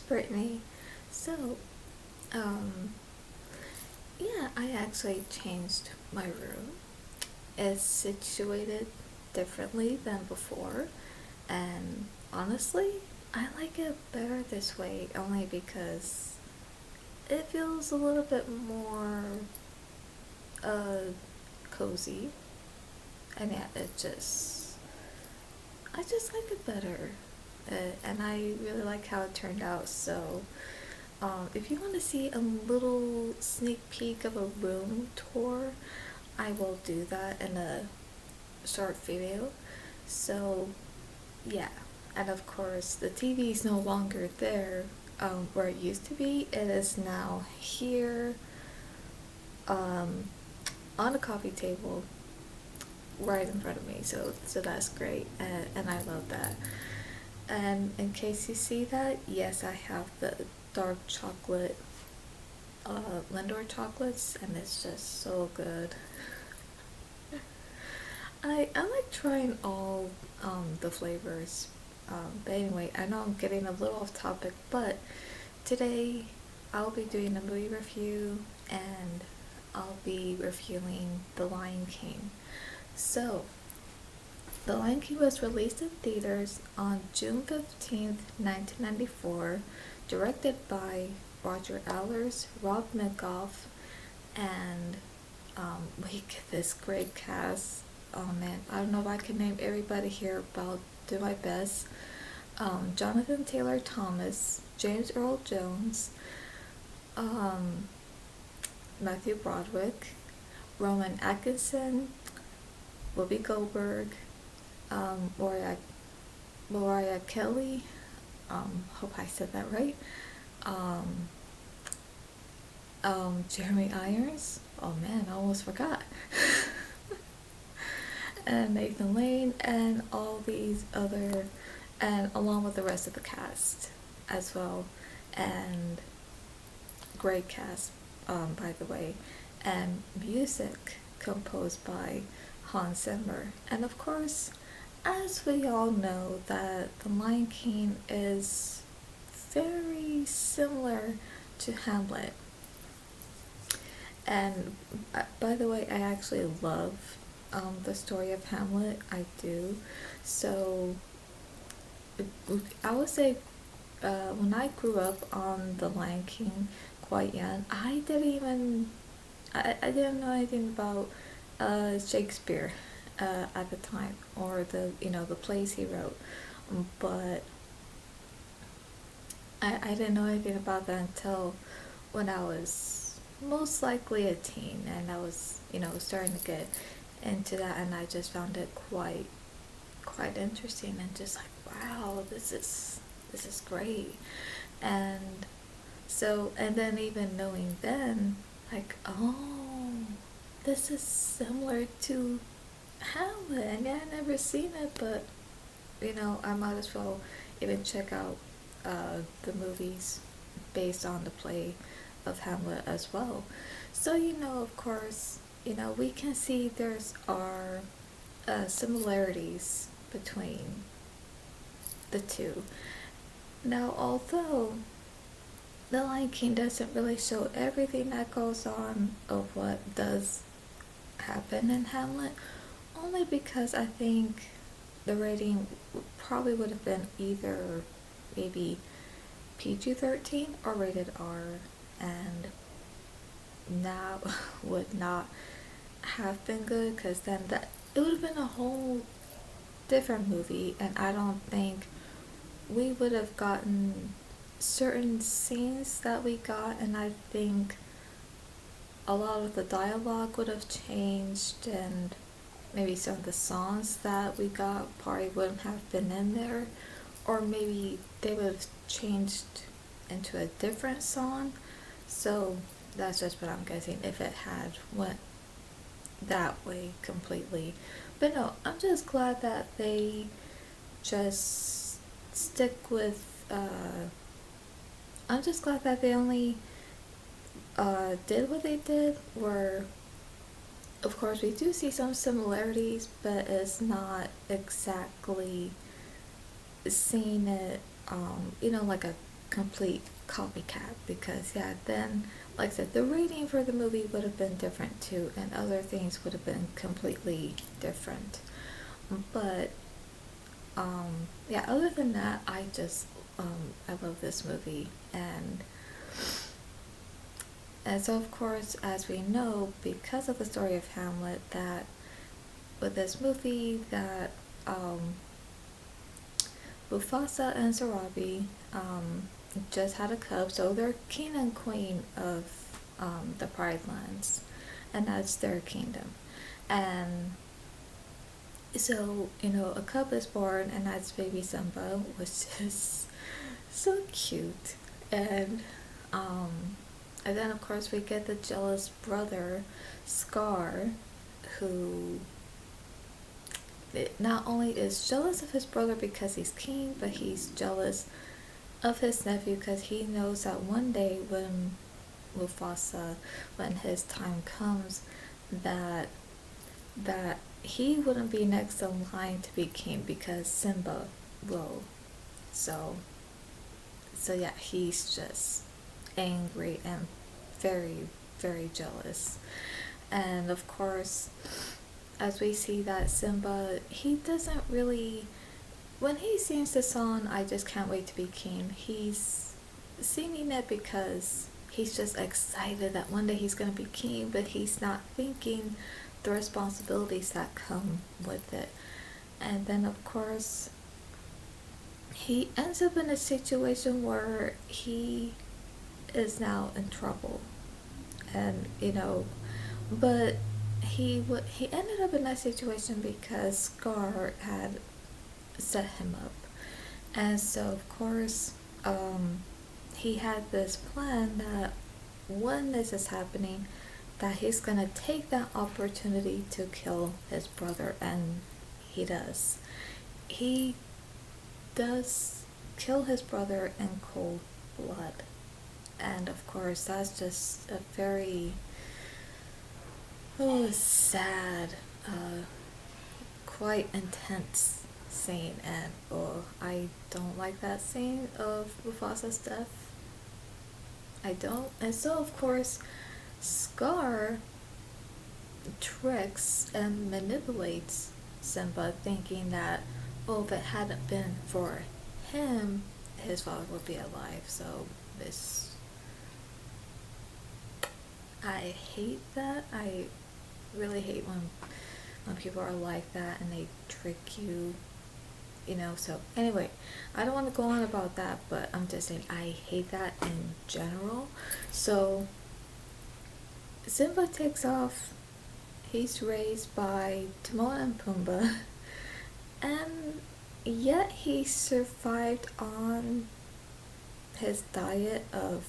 Brittany. So, um, yeah, I actually changed my room. It's situated differently than before, and honestly, I like it better this way only because it feels a little bit more uh cozy, and yeah, I just like it better, and I really like how it turned out. So, if you want to see a little sneak peek of a room tour, I will do that in a short video. So, yeah, and of course, the TV is no longer there where it used to be. It is now here um, on the coffee table right in front of me. So that's great, and I love that. And in case you see that, yes, I have the dark chocolate Lindor chocolates, and it's just so good. I like trying all the flavors. But anyway, I know I'm getting a little off topic, but today I'll be doing a movie review and I'll be reviewing The Lion King. So, The Lion King was released in theaters on June 15th, 1994, directed by Roger Allers, Rob Minkoff, and we get this great cast. Oh man, I don't know if I can name everybody here, but I'll do my best. Jonathan Taylor Thomas, James Earl Jones, um, Matthew Broderick, Rowan Atkinson, Whoopi Goldberg, um, Mariah, Mariah Kelly, hope I said that right, um, Jeremy Irons, oh man, I almost forgot, and Nathan Lane, and all these other, and along with the rest of the cast as well, and great cast, by the way, and music composed by Hans Zimmer. And of course, as we all know, that The Lion King is very similar to Hamlet. And by the way, I actually love the story of Hamlet. I do. So I would say when I grew up on The Lion King quite young, I didn't know anything about Shakespeare at the time, or the plays he wrote, but I didn't know anything about that until when I was most likely a teen, and I was starting to get into that, and I just found it quite interesting, and just like, wow, this is great. And so, and then even knowing then, like, oh, this is similar to Hamlet. I mean, I never seen it, but I might as well even check out the movies based on the play of Hamlet as well. So, of course, we can see there's are similarities between the two. Now, although The Lion King doesn't really show everything that goes on of what does happen in Hamlet, only because I think the rating probably would have been either maybe PG-13 or rated R, and that would not have been good, because then that it would have been a whole different movie, and I don't think we would have gotten certain scenes that we got, and I think a lot of the dialogue would have changed, and maybe some of the songs that we got probably wouldn't have been in there, or maybe they would have changed into a different song. So that's just what I'm guessing, if it had went that way completely. But no, I'm just glad that they just stick with I'm just glad that they only did what they did, where of course we do see some similarities, but it's not exactly seeing it like a complete copycat, because yeah, then like I said, the rating for the movie would have been different too, and other things would have been completely different. But yeah, other than that, I love this movie. And so of course, as we know, because of the story of Hamlet, that with this movie, that Mufasa and Sarabi just had a cub, so they're king and queen of the Pride Lands, and that's their kingdom. And so, a cub is born, and that's baby Simba, which is so cute. And um, and then of course we get the jealous brother, Scar, who not only is jealous of his brother because he's king, but he's jealous of his nephew because he knows that one day when Mufasa, when his time comes, that he wouldn't be next in line to be king because Simba will. So yeah, he's just angry and very, very jealous. And of course, as we see that Simba, he doesn't really, when he sings the song I Just Can't Wait to Be King, he's singing it because he's just excited that one day he's going to be king, but he's not thinking the responsibilities that come with it. And then of course, he ends up in a situation where he is now in trouble. And but he ended up in that situation because Scar had set him up. And so of course, he had this plan that when this is happening, that he's gonna take that opportunity to kill his brother, and he does. He does kill his brother in cold blood. And of course, that's just a very sad, quite intense scene, and I don't like that scene of Mufasa's death. I don't. And so, of course, Scar tricks and manipulates Simba, thinking that, if it hadn't been for him, his father would be alive. So, this. I hate that. I really hate when people are like that and they trick you. So anyway, I don't want to go on about that, but I'm just saying I hate that in general. So Simba takes off. He's raised by Timon and Pumbaa, and yet he survived on his diet of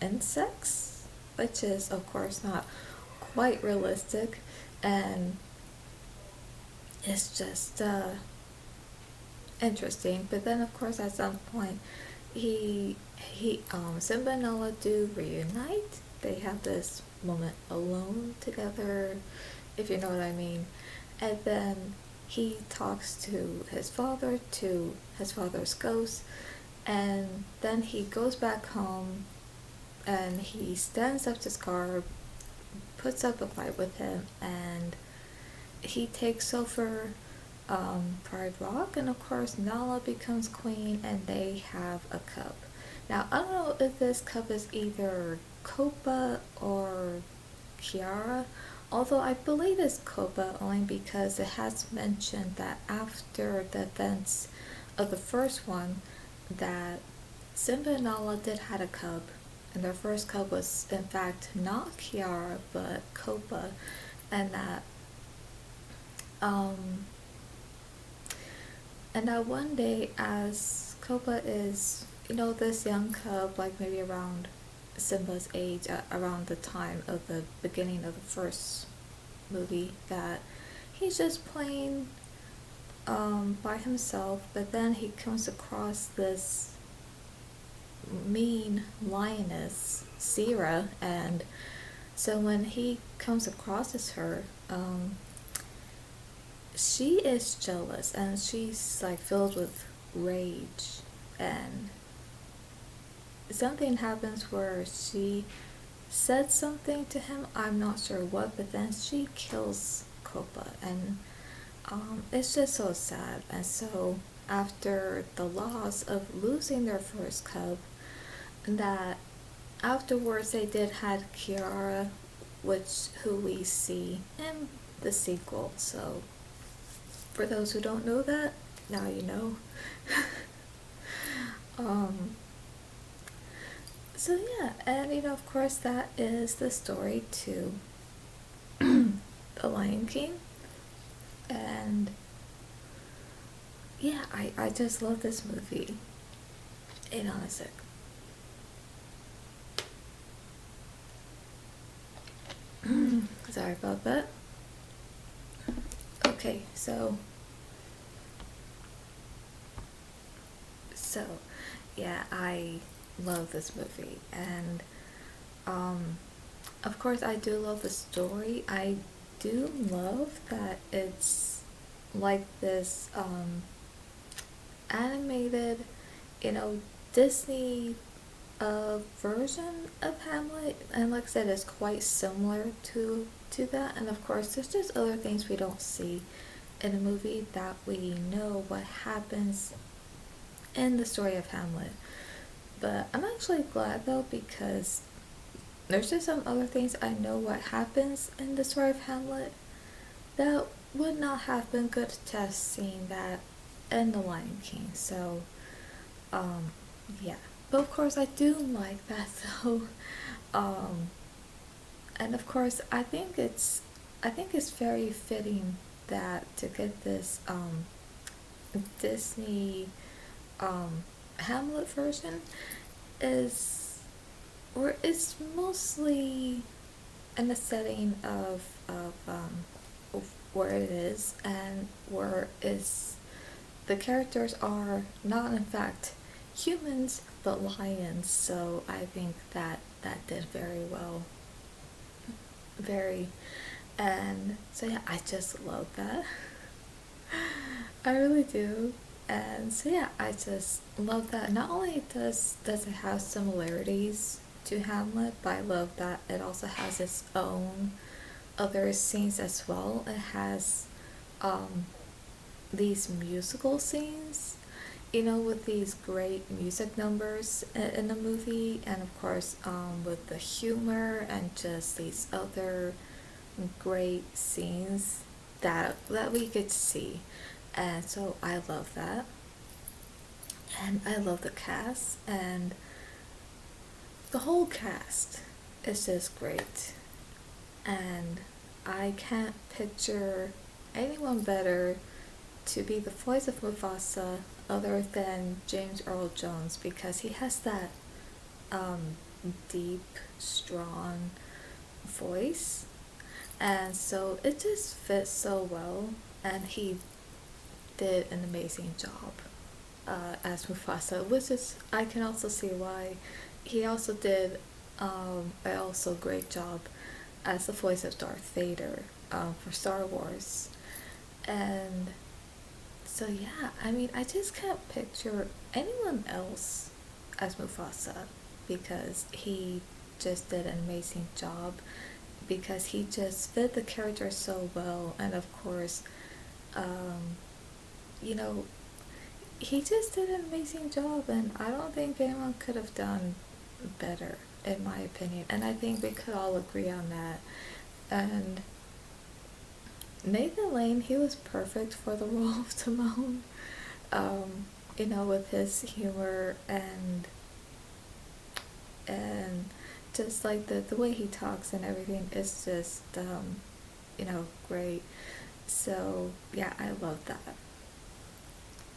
insects, which is of course not quite realistic, and it's just interesting. But then of course at some point Simba and Nala do reunite. They have this moment alone together, if you know what I mean. And then he talks to his father's ghost, and then he goes back home and he stands up to Scar, puts up a fight with him, and he takes over Pride Rock, and of course Nala becomes queen, and they have a cub. Now I don't know if this cub is either Copa or Kiara, although I believe it's Copa only because it has mentioned that after the events of the first one, that Simba and Nala did had a cub, and their first cub was in fact not Kiara but Copa, and that and that one day, as Copa is, this young cub, like maybe around Simba's age, around the time of the beginning of the first movie, that he's just playing by himself, but then he comes across this mean lioness, Sira, and so when he comes across her, she is jealous, and she's like filled with rage, and something happens where she said something to him. I'm not sure what, but then she kills Copa, and it's just so sad. And so after the loss of losing their first cub, that afterwards they did had Kiara, which who we see in the sequel. So for those who don't know that, now you know. um, so yeah, and of course that is the story to The Lion King, and yeah, I just love this movie. Hang on a sec. Sorry about that. Okay, so yeah, I love this movie, and um, of course I do love the story. I do love that it's like this animated, you know, Disney version of Hamlet, and like I said, it's quite similar to that. And of course, there's just other things we don't see in a movie that we know what happens in the story of Hamlet. But I'm actually glad though, because there's just some other things I know what happens in the story of Hamlet that would not have been good to have seen that in The Lion King. So, um, yeah. But of course, I do like that though. Um, and of course, I think it's very fitting that to get this Disney um, Hamlet version is, or it's mostly in the setting of where it is, and where is the characters are not in fact humans but lions. So I think that that did very well, very. And so yeah, I just love that. I really do. And so yeah, I just love that. Not only does it have similarities to Hamlet, but I love that it also has its own other scenes as well. It has um these musical scenes, with these great music numbers in the movie, and of course with the humor and just these other great scenes that we could see. And so I love that, and I love the cast, and the whole cast is just great, and I can't picture anyone better to be the voice of Mufasa other than James Earl Jones, because he has that um, deep, strong voice, and so it just fits so well, and he did an amazing job as Mufasa, which is, I can also see why. He also did a also great job as the voice of Darth Vader for Star Wars. And so yeah, I mean, I just can't picture anyone else as Mufasa, because he just did an amazing job, because he just fit the character so well. And of course, um, you know, he just did an amazing job, and I don't think anyone could have done better, in my opinion. And I think we could all agree on that. And Nathan Lane, he was perfect for the role of Timon. With his humor and just like the way he talks and everything is just great. So yeah, I love that.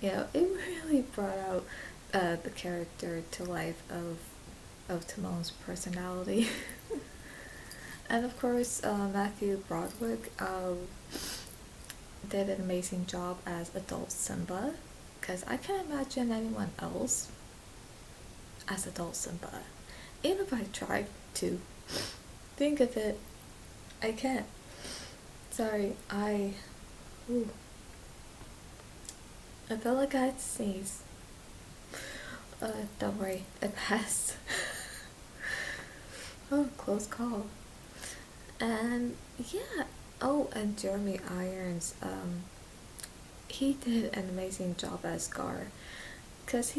It really brought out the character to life of Timon's personality. And of course, Matthew Broderick did an amazing job as adult Simba, because I can't imagine anyone else as adult Simba. Even if I tried to think of it, I can't. Sorry, I felt like I had to sneeze. Don't worry, it passed. Oh, close call. And yeah, oh, and Jeremy Irons, he did an amazing job as Scar. Because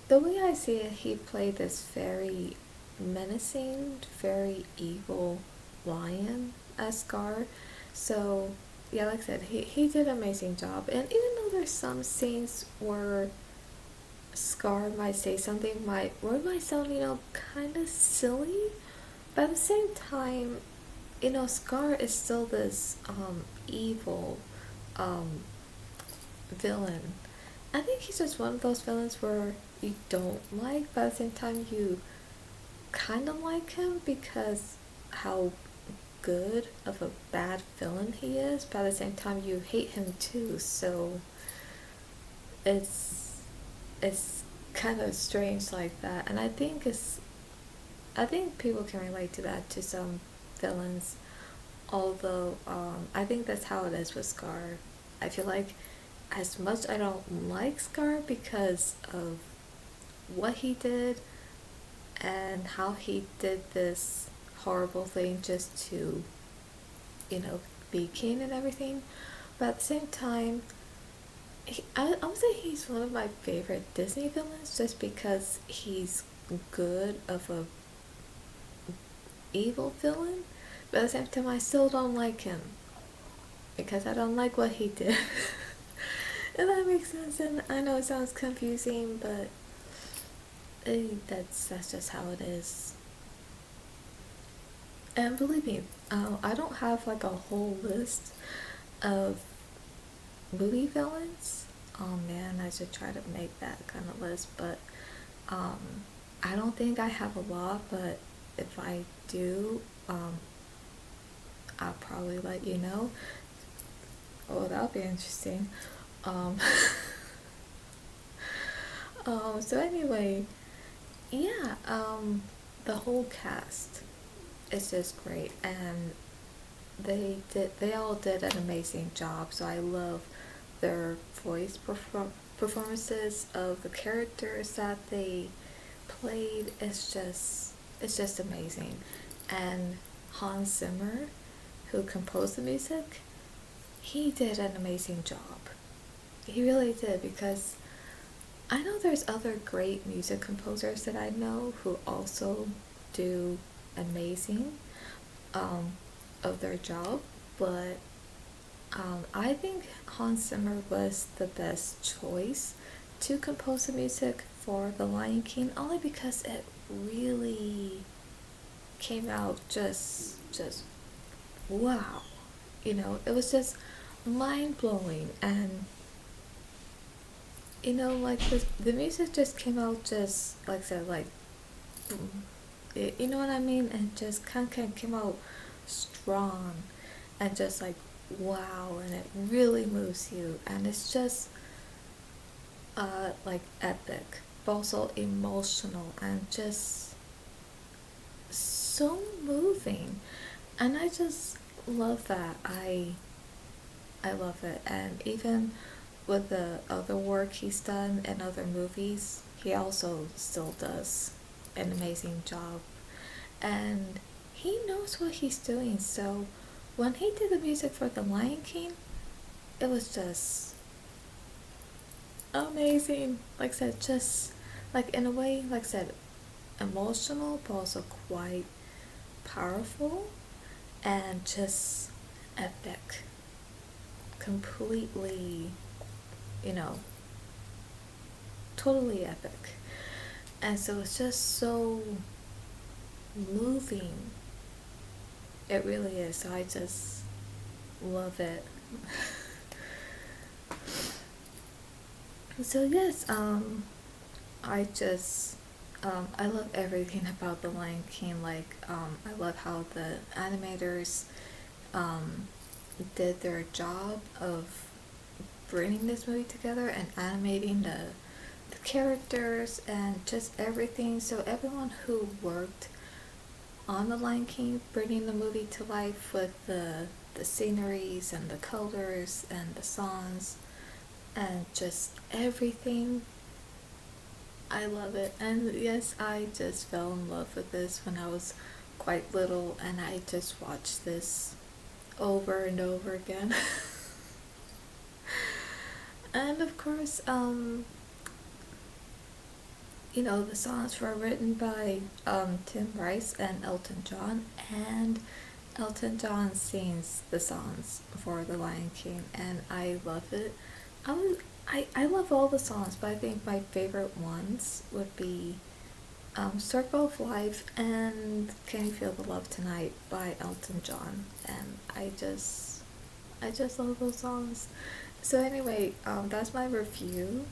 the way I see it, he played this very menacing, very evil lion as Scar. So, yeah, like I said, he did an amazing job. And even though there's some scenes where Scar might say something, might sound, kind of silly, but at the same time, Scar is still this evil um, villain. I think he's just one of those villains where you don't like, but at the same time you kind of like him because how good of a bad villain he is, but at the same time you hate him too. So it's kind of strange like that, and I think people can relate to that to some villains. Although I think that's how it is with Scar. I feel like as much I don't like Scar because of what he did and how he did this horrible thing just to, you know, be king and everything. But at the same time, I would say he's one of my favorite Disney villains just because he's good of a evil villain. But at the same time, I still don't like him because I don't like what he did. If that makes sense, and I know it sounds confusing, but that's just how it is. And believe me, I don't have like a whole list of movie villains. Oh man, I should try to make that kind of list, but um, I don't think I have a lot. But if I do, I'll probably let you know. Oh, that'll be interesting. Um, so anyway, yeah, the whole cast is just great, and they all did an amazing job. So I love their performances of the characters that they played. It's just amazing, and Hans Zimmer, who composed the music, he did an amazing job. He really did, because I know there's other great music composers that I know who also do amazing um, of their job, but I think Hans Zimmer was the best choice to compose the music for The Lion King, only because it really came out just wow. It was just mind blowing, and like the music just came out just like I said, like boom. You know what I mean? And just kind of came out strong and just like wow, and it really moves you, and it's just like epic, but also emotional and just so moving, and I just love that. I love it, and even with the other work he's done in other movies, he also still does an amazing job, and he knows what he's doing. So when he did the music for The Lion King, it was just amazing. Like I said, just like in a way, like I said, emotional, but also quite powerful and just epic. Completely, you know, totally epic. And so it's just so moving. It really is. So I just love it. So yes, I just I love everything about The Lion King. Like I love how the animators um, did their job of bringing this movie together and animating the characters and just everything. So everyone who worked on The Lion King, bringing the movie to life with the sceneries and the colors and the songs and just everything, I love it. And yes, I just fell in love with this when I was quite little, and I just watched this over and over again. And of course, the songs were written by Tim Rice and Elton John, and Elton John sings the songs for The Lion King, and I love it. I love all the songs, but I think my favorite ones would be Circle of Life and Can You Feel the Love Tonight by Elton John, and I just love those songs. So anyway, that's my review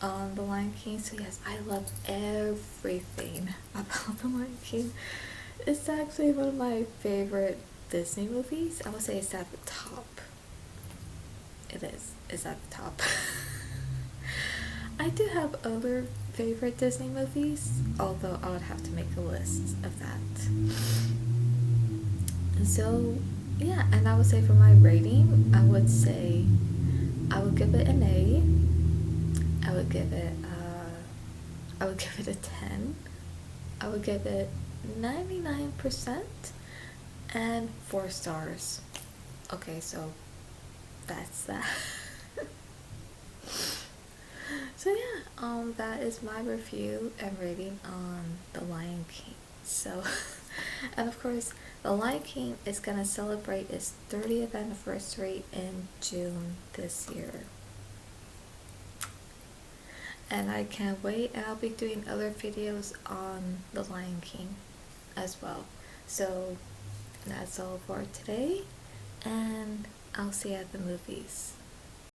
on The Lion King. So yes, I love everything about The Lion King. It's actually one of my favorite Disney movies. I would say it's at the top. It is. It's at the top. I do have other favorite Disney movies, although I would have to make a list of that. So, yeah, and I would say for my rating, I would give it an A. I would give it a 10. I would give it 99% and 4 stars. Okay, so that's that. So yeah, that is my review and rating on The Lion King. So, and of course, The Lion King is gonna celebrate its 30th anniversary in June this year. And I can't wait, and I'll be doing other videos on The Lion King as well. So that's all for today, and I'll see you at the movies.